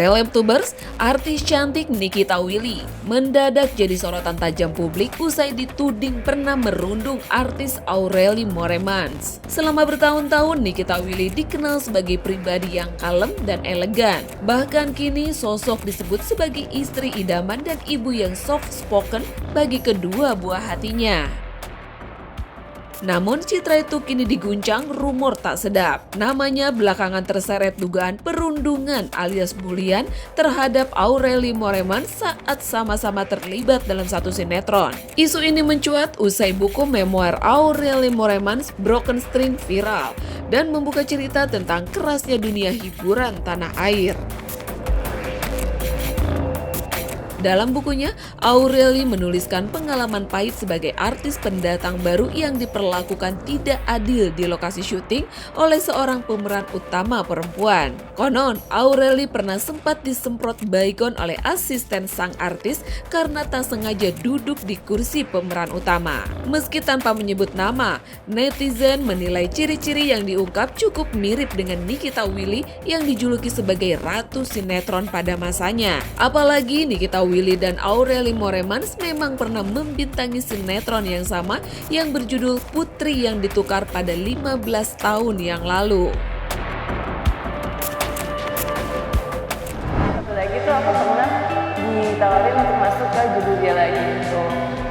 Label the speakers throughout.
Speaker 1: Selebtubers, artis cantik Nikita Willy mendadak jadi sorotan tajam publik usai dituding pernah merundung artis Aureli Moremans. Selama bertahun-tahun, Nikita Willy dikenal sebagai pribadi yang kalem dan elegan. Bahkan kini sosok disebut sebagai istri idaman dan ibu yang soft spoken bagi kedua buah hatinya. Namun citra itu kini diguncang rumor tak sedap. Namanya belakangan terseret dugaan perundungan alias bulian terhadap Aureli Moremans saat sama-sama terlibat dalam satu sinetron. Isu ini mencuat usai buku memoir Aureli Moremans Broken String viral dan membuka cerita tentang kerasnya dunia hiburan tanah air. Dalam bukunya, Aureli menuliskan pengalaman pahit sebagai artis pendatang baru yang diperlakukan tidak adil di lokasi syuting oleh seorang pemeran utama perempuan. Konon, Aureli pernah sempat disemprot baygon oleh asisten sang artis karena tak sengaja duduk di kursi pemeran utama. Meski tanpa menyebut nama, netizen menilai ciri-ciri yang diungkap cukup mirip dengan Nikita Willy yang dijuluki sebagai ratu sinetron pada masanya. Apalagi Nikita Willy dan Aureli Moremans memang pernah membintangi sinetron yang sama yang berjudul Putri yang Ditukar pada 15 tahun yang lalu.
Speaker 2: Satu lagi tuh aku pernah ditawarin untuk masuk ke judul dia lagi gitu.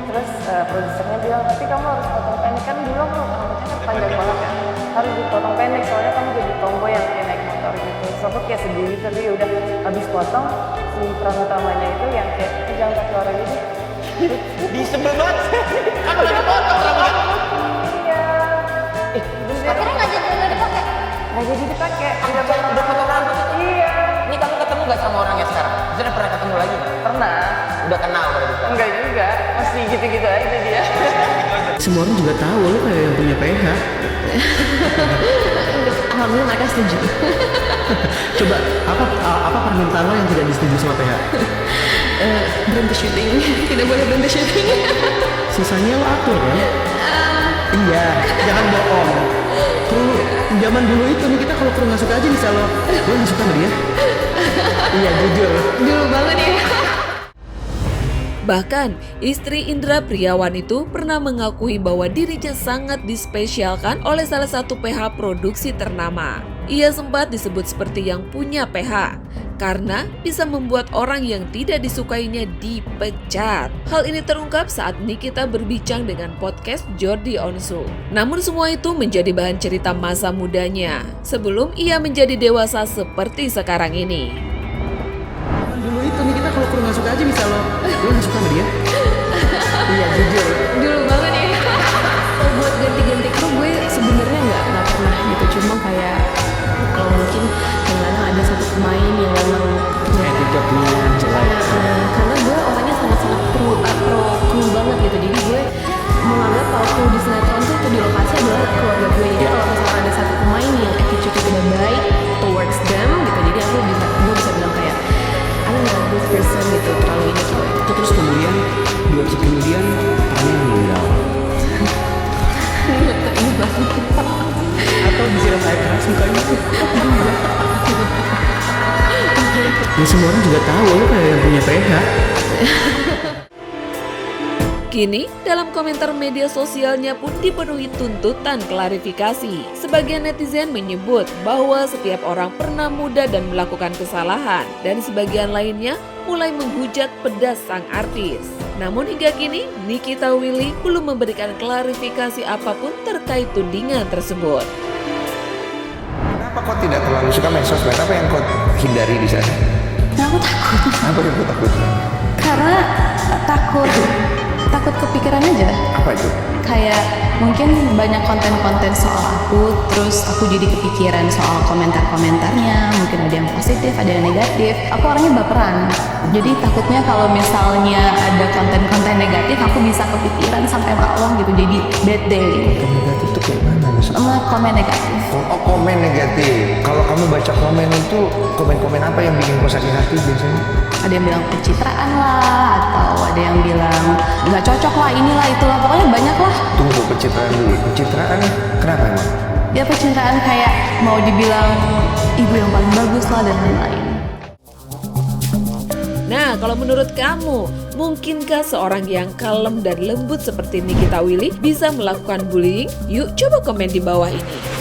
Speaker 2: Terus produsernya bilang, tapi kamu harus potong pendek, kan dulu aku rambutnya kan panjang banget kan, harus dipotong pendek soalnya kamu jadi tomboy yang kayak naik motor gitu. Terus aku kayak sedih gitu, tapi udah habis potong si peran utamanya itu yang kayak jangan pakai orang gitu.
Speaker 3: Disebel banget. Kan udah dipotong rambutnya.
Speaker 2: Iya.
Speaker 4: Akhirnya nggak dipakai.
Speaker 2: Nggak jadi dipakai.
Speaker 3: Udah potong rambut.
Speaker 2: Iya.
Speaker 3: Ini kamu ketemu gak sama orangnya sekarang? Sudah pernah ketemu lagi gak?
Speaker 2: Pernah.
Speaker 3: Udah kenal berarti sekarang?
Speaker 2: Enggak juga, masih gitu-gitu aja dia.
Speaker 5: Semua orang juga tahu lo kayak yang punya PH.
Speaker 4: Alhamdulillah mereka setuju.
Speaker 5: Coba apa permintaan lo yang tidak disetujui sama PH?
Speaker 4: Berhenti syuting, tidak boleh berhenti syuting.
Speaker 5: Sisanya lo atur kan? Iya, jangan bohong. Kru zaman dulu itu nih, kita kalau kru nggak suka aja bisa lo nggak suka sama dia? Iya jujur.
Speaker 4: Dulu banget ya.
Speaker 1: Bahkan, istri Indra Priawan itu pernah mengakui bahwa dirinya sangat dispesialkan oleh salah satu PH produksi ternama. Ia sempat disebut seperti yang punya PH, karena bisa membuat orang yang tidak disukainya dipecat. Hal ini terungkap saat Nikita berbincang dengan podcast Jordi Onsu. Namun semua itu menjadi bahan cerita masa mudanya, sebelum ia menjadi dewasa seperti sekarang ini.
Speaker 5: Dulu itu nih, kita kalau kru nggak suka aja bisa lo nggak suka sama dia? Iya jujur.
Speaker 4: Dulu banget ya. Buat ganti-ganti kru gue sebenarnya nggak pernah gitu, cuma kayak kalau mungkin kadang-kadang ada satu pemain yang memang
Speaker 5: Attitude-nya jelek.
Speaker 4: karena gue orangnya sangat-sangat pro kru banget gitu, jadi gue menganggap kalau kru di sinetron tuh di lokasi adalah keluarga gue. Jadi kalau misalnya ada satu pemain yang attitude-nya tidak baik towards them gitu, jadi gue bisa bilang kayak I don't know this person gitu, terlalu ini gitu.
Speaker 5: Terus kemudian 2 episode kemudian orangnya meninggal. Atau disiram air keras mukanya. Ya semua orang juga tahu lo kayak yang punya PH.
Speaker 1: Kini, dalam komentar media sosialnya pun dipenuhi tuntutan klarifikasi. Sebagian netizen menyebut bahwa setiap orang pernah muda dan melakukan kesalahan, dan sebagian lainnya mulai menghujat pedas sang artis. Namun hingga kini, Nikita Willy belum memberikan klarifikasi apapun terkait tudingan tersebut.
Speaker 6: Kenapa kau tidak terlalu suka main sosmed? Apa yang kau hindari di sana?
Speaker 4: Nah, aku takut.
Speaker 6: Apa yang kau takut?
Speaker 4: Karena takut kepikiran aja.
Speaker 6: Apa itu?
Speaker 4: Kayak mungkin banyak konten-konten soal aku, terus aku jadi kepikiran soal komentar-komentarnya. Mungkin ada yang positif, ada yang negatif. Aku orangnya baperan, jadi takutnya kalau misalnya ada konten-konten negatif, aku bisa kepikiran sampai malam gitu, jadi bad day.
Speaker 6: Konten negatif itu kayak mana maksudnya?
Speaker 4: Komen negatif.
Speaker 6: Oh, komen negatif. Kalau kamu baca komen itu, komen-komen apa yang bikin kau sakit hati biasanya?
Speaker 4: Ada yang bilang pencitraan lah, atau ada yang bilang nggak cocok lah, inilah itulah, pokoknya banyak lah.
Speaker 6: Tunggu pencitraan dulu. Pencitraan kenapa emang?
Speaker 4: Ya pencitraan kayak mau dibilang ibu yang paling bagus lah dan lain-lain.
Speaker 1: Nah, kalau menurut kamu, mungkinkah seorang yang kalem dan lembut seperti Nikita Willy bisa melakukan bullying? Yuk coba komen di bawah ini.